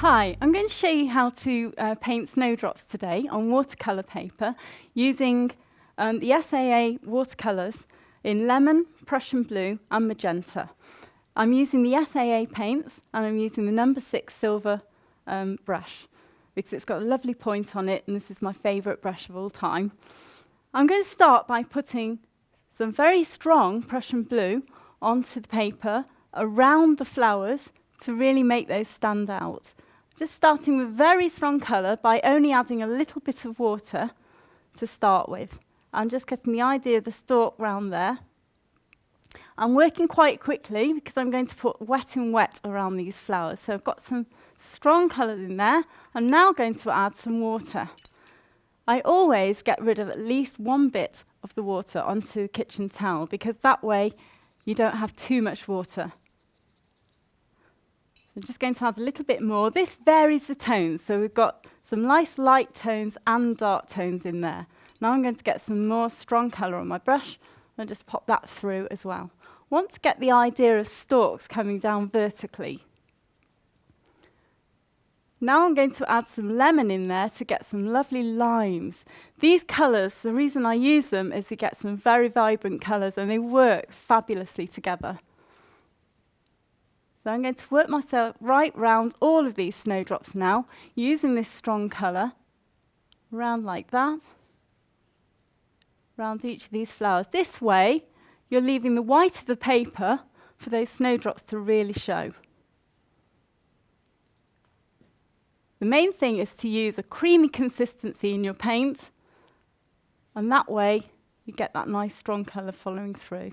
Hi, I'm going to show you how to paint snowdrops today on watercolour paper using the SAA watercolours in lemon, Prussian blue and magenta. I'm using the SAA paints and I'm using the number 6 silver brush because it's got a lovely point on it and this is my favourite brush of all time. I'm going to start by putting some very strong Prussian blue onto the paper around the flowers to really make those stand out. Just starting with very strong colour by only adding a little bit of water to start with. And just getting the idea of the stalk round there. I'm working quite quickly because I'm going to put wet and wet around these flowers. So I've got some strong colours in there. I'm now going to add some water. I always get rid of at least one bit of the water onto the kitchen towel because that way you don't have too much water. I'm just going to add a little bit more. This varies the tones, so we've got some nice light tones and dark tones in there. Now I'm going to get some more strong colour on my brush and just pop that through as well. Want to get the idea of stalks coming down vertically. Now I'm going to add some lemon in there to get some lovely lines. These colours, the reason I use them is to get some very vibrant colours and they work fabulously together. So I'm going to work myself right round all of these snowdrops now, using this strong colour, round like that, round each of these flowers. This way, you're leaving the white of the paper for those snowdrops to really show. The main thing is to use a creamy consistency in your paint, and that way you get that nice strong colour following through.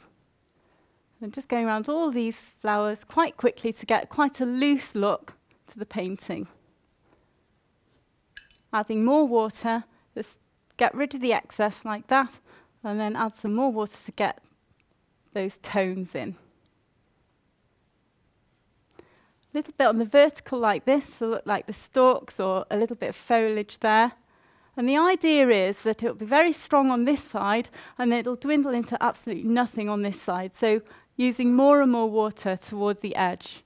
I'm just going around all these flowers quite quickly to get quite a loose look to the painting. Adding more water, just get rid of the excess like that, and then add some more water to get those tones in. A little bit on the vertical like this, to look like the stalks or a little bit of foliage there. And the idea is that it'll be very strong on this side, and then it'll dwindle into absolutely nothing on this side. So using more and more water towards the edge.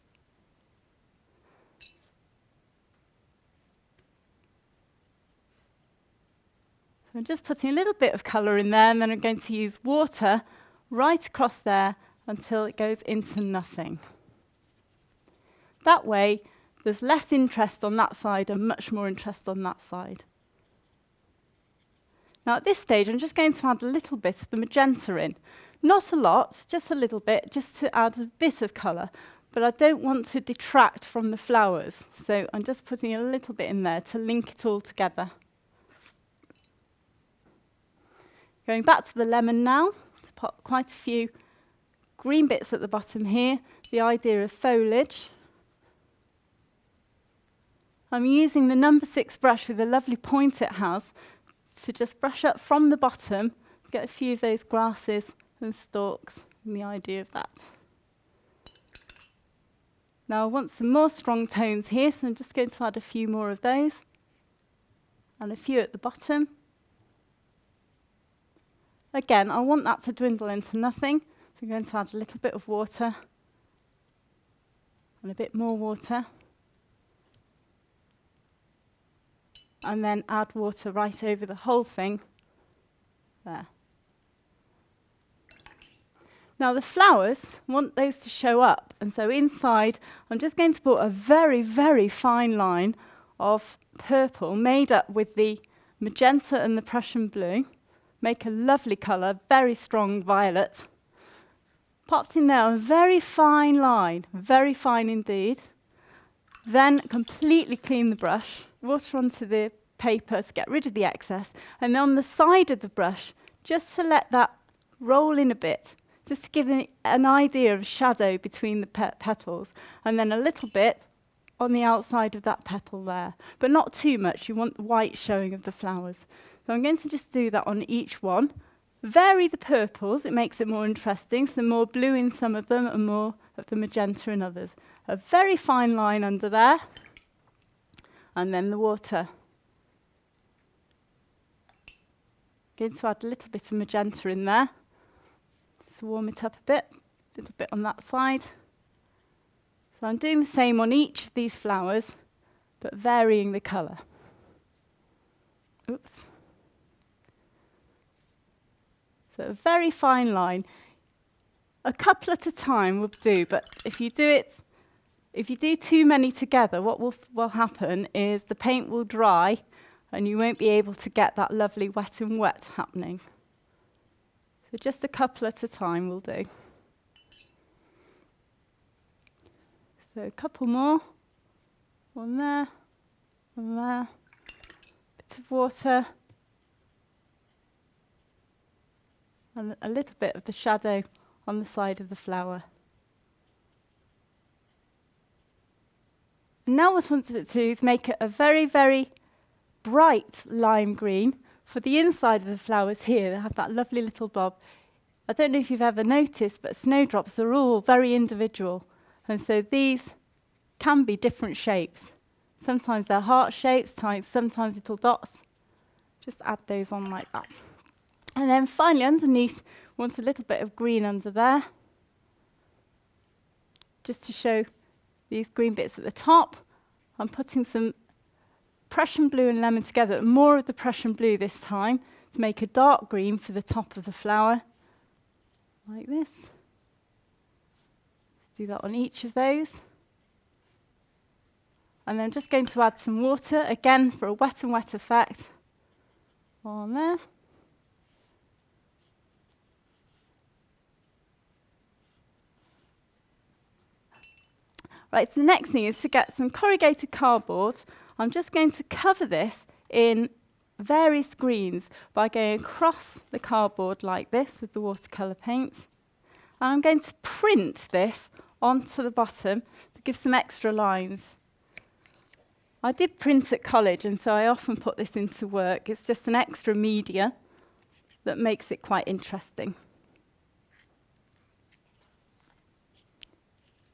So I'm just putting a little bit of colour in there, and then I'm going to use water right across there until it goes into nothing. That way, there's less interest on that side and much more interest on that side. Now at this stage, I'm just going to add a little bit of the magenta in. Not a lot, just a little bit, just to add a bit of colour. But I don't want to detract from the flowers. So I'm just putting a little bit in there to link it all together. Going back to the lemon now, to pop quite a few green bits at the bottom here. The idea of foliage. I'm using the number 6 brush with a lovely point it has to just brush up from the bottom, get a few of those grasses and stalks, and the idea of that. Now I want some more strong tones here, so I'm just going to add a few more of those, and a few at the bottom. Again, I want that to dwindle into nothing, so I'm going to add a little bit of water, and a bit more water, and then add water right over the whole thing, there. Now the flowers, want those to show up, and so inside I'm just going to put a very, very fine line of purple made up with the magenta and the Prussian blue. Make a lovely colour, very strong violet. Popped in there a very fine line, very fine indeed. Then completely clean the brush, water onto the paper to get rid of the excess, and on the side of the brush, just to let that roll in a bit, just to give an idea of shadow between the petals, and then a little bit on the outside of that petal there, but not too much. You want the white showing of the flowers. So I'm going to just do that on each one. Vary the purples, it makes it more interesting, so more blue in some of them and more of the magenta in others. A very fine line under there, and then the water. Going to add a little bit of magenta in there. To warm it up a little bit on that side. So I'm doing the same on each of these flowers, but varying the colour. Oops. So a very fine line. A couple at a time will do, but if you do too many together, what will happen is the paint will dry and you won't be able to get that lovely wet and wet happening. So just a couple at a time will do. So a couple more. One there, bit of water, and a little bit of the shadow on the side of the flower. And now what I wanted to do is make it a very, very bright lime green. For the inside of the flowers here, they have that lovely little bob. I don't know if you've ever noticed, but snowdrops are all very individual. And so these can be different shapes. Sometimes they're heart shapes, sometimes little dots. Just add those on like that. And then finally underneath, want a little bit of green under there. Just to show these green bits at the top. I'm putting some Prussian blue and lemon together, more of the Prussian blue this time, to make a dark green for the top of the flower, like this. Let's do that on each of those. And then I'm just going to add some water, again for a wet and wet effect, on there. Right, so the next thing is to get some corrugated cardboard. I'm just going to cover this in various greens by going across the cardboard like this with the watercolour paint. And I'm going to print this onto the bottom to give some extra lines. I did print at college, and so I often put this into work. It's just an extra media that makes it quite interesting.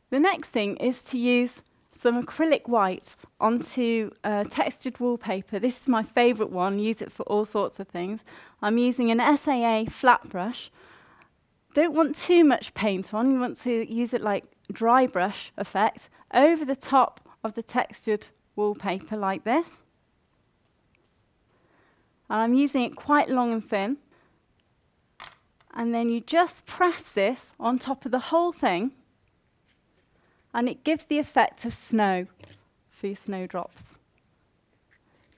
The next thing is to use some acrylic white onto textured wallpaper. This is my favourite one, use it for all sorts of things. I'm using an SAA flat brush. Don't want too much paint on, you want to use it like dry brush effect over the top of the textured wallpaper like this. And I'm using it quite long and thin. And then you just press this on top of the whole thing, and it gives the effect of snow for your snowdrops.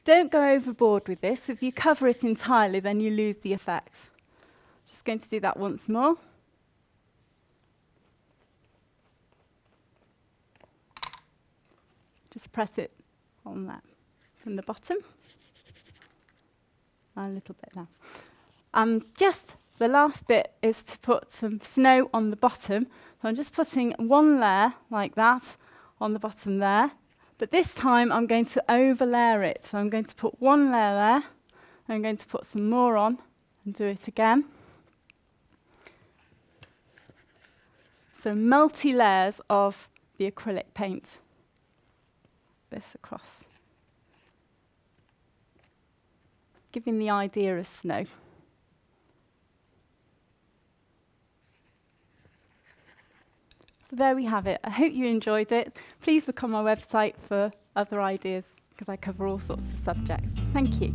Don't go overboard with this. If you cover it entirely, then you lose the effect. Just going to do that once more. Just press it on that from the bottom. And a little bit now. Just the last bit is to put some snow on the bottom. So I'm just putting one layer like that on the bottom there. But this time I'm going to overlayer it. So I'm going to put one layer there. I'm going to put some more on and do it again. So multi-layers of the acrylic paint. This across. Giving the idea of snow. So there we have it. I hope you enjoyed it. Please look on my website for other ideas, because I cover all sorts of subjects. Thank you.